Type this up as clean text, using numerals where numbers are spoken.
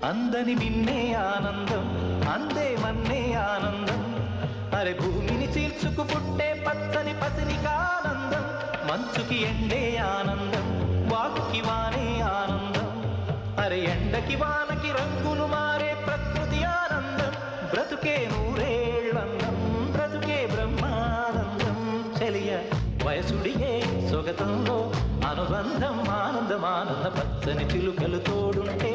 అందని నిన్నే ఆనందం అందే మన్నే ఆనందం అరే భూమిని చీల్చుకు పుట్టే పచ్చని పసిలికానందం మంచుకి ఎండే ఆనందం వాకుకి వానే ఆనందం అరే ఎండకి వానకి రంగులు మారే ప్రకృతి ఆనందం బ్రతుకే నూరేళ్ళందం బ్రతుకే బ్రహ్మానందం చెలియ వయసుడిగే సొగతంలో అనుబంధం ఆనందం ఆనంద పచ్చని చిలుకలు తోడుంటే